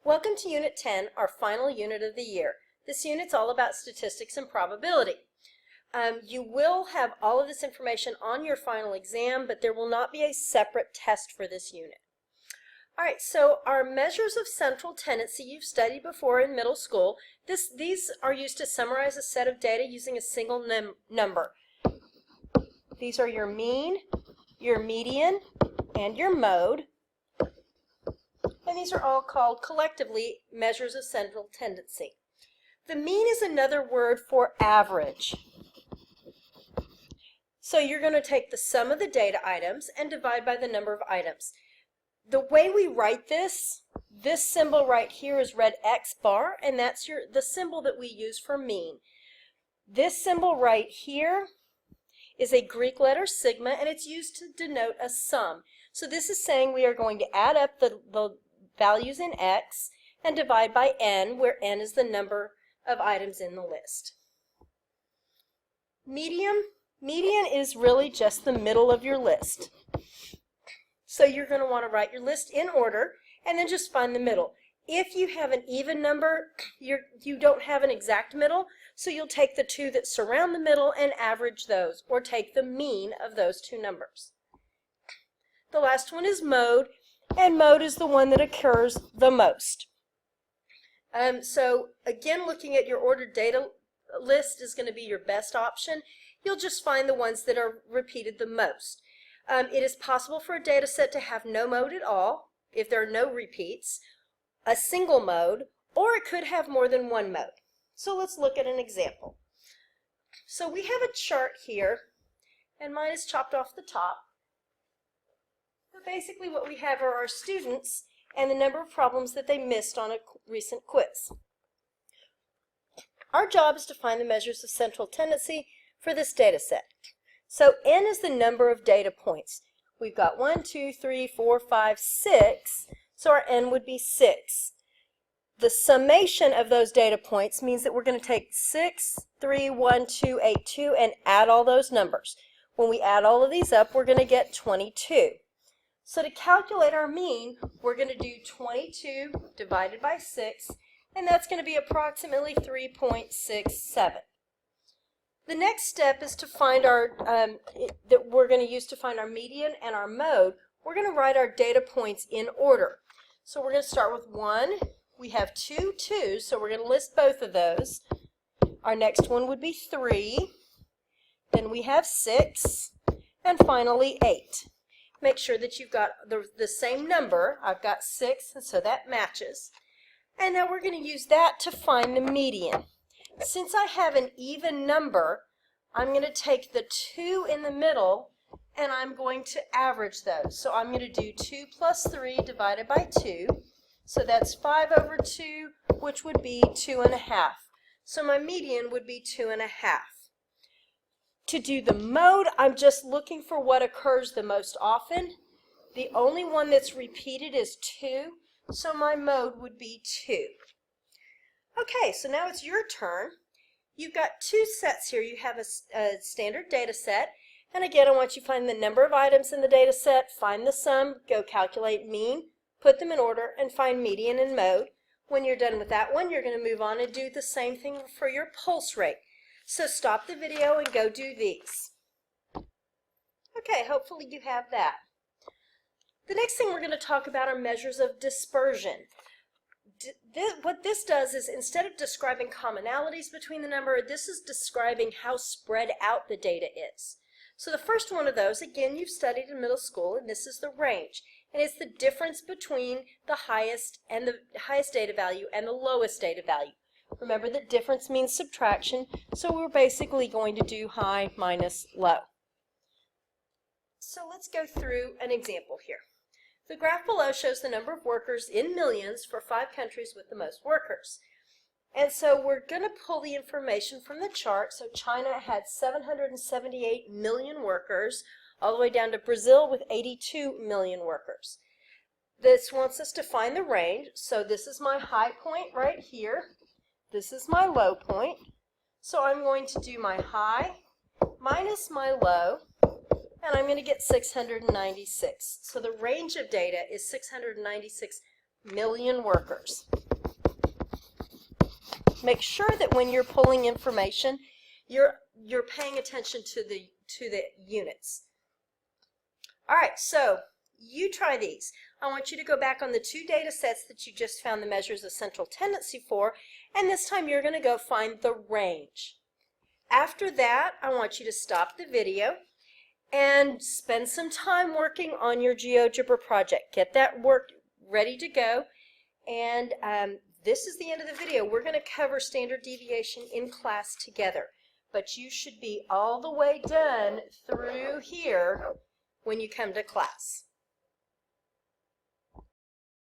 Welcome to Unit 10, our final unit of the year. This unit's all about statistics and probability. You will have all of this information on your final exam, but there will not be a separate test for this unit. All right, so our measures of central tendency you've studied before in middle school. These are used to summarize a set of data using a single number. These are your mean, your median, and your mode. And these are all called collectively measures of central tendency. The mean is another word for average. So you're going to take the sum of the data items and divide by the number of items. The way we write this symbol right here is red X bar, and that's the symbol that we use for mean. This symbol right here is a Greek letter sigma, and it's used to denote a sum. So this is saying we are going to add up the values in X and divide by N, where N is the number of items in the list. Median is really just the middle of your list. So you're going to want to write your list in order and then just find the middle. If you have an even number, you don't have an exact middle, so you'll take the two that surround the middle and average those, or take the mean of those two numbers. The last one is mode, and mode is the one that occurs the most. So again, looking at your ordered data list is going to be your best option. You'll just find the ones that are repeated the most. It is possible for a data set to have no mode at all, if there are no repeats, a single mode, or it could have more than one mode. So let's look at an example. So we have a chart here, and mine is chopped off the top. But basically what we have are our students and the number of problems that they missed on a recent quiz. Our job is to find the measures of central tendency for this data set. So N is the number of data points. We've got 1, 2, 3, 4, 5, 6, so our N would be 6. The summation of those data points means that we're going to take 6, 3, 1, 2, 8, 2 and add all those numbers. When we add all of these up, we're going to get 22. So to calculate our mean, we're going to do 22 divided by 6, and that's going to be approximately 3.67. The next step is to find our, that we're going to use to find our median and our mode. We're going to write our data points in order. So we're going to start with 1. We have 2 2s, so we're going to list both of those. Our next one would be 3. Then we have 6. And finally 8. Make sure that you've got the same number. I've got 6, and so that matches. And now we're going to use that to find the median. Since I have an even number, I'm going to take the 2 in the middle and I'm going to average those. So I'm going to do 2 plus 3 divided by 2. So that's 5 over 2, which would be 2.5. So my median would be 2.5. To do the mode, I'm just looking for what occurs the most often. The only one that's repeated is 2, so my mode would be 2. Okay, so now it's your turn. You've got two sets here. You have a standard data set, and again, I want you to find the number of items in the data set, find the sum, go calculate mean, put them in order, and find median and mode. When you're done with that one, you're going to move on and do the same thing for your pulse rate. So stop the video and go do these. Okay, hopefully you have that. The next thing we're going to talk about are measures of dispersion. What this does is, instead of describing commonalities between the number, this is describing how spread out the data is. So the first one of those, again, you've studied in middle school, and this is the range. And it's the difference between the highest data value and the lowest data value. Remember that difference means subtraction, so we're basically going to do high minus low. So let's go through an example here. The graph below shows the number of workers in millions for 5 countries with the most workers. And so we're going to pull the information from the chart. So China had 778 million workers, all the way down to Brazil with 82 million workers. This wants us to find the range. So this is my high point right here. This is my low point. So I'm going to do my high minus my low, and I'm going to get 696. So the range of data is 696 million workers. Make sure that when you're pulling information, you're paying attention to the units. All right, so you try these. I want you to go back on the two data sets that you just found the measures of central tendency for, and this time you're going to go find the range. After that, I want you to stop the video and spend some time working on your GeoGebra project. Get that work ready to go, and this is the end of the video. We're going to cover standard deviation in class together, but you should be all the way done through here when you come to class.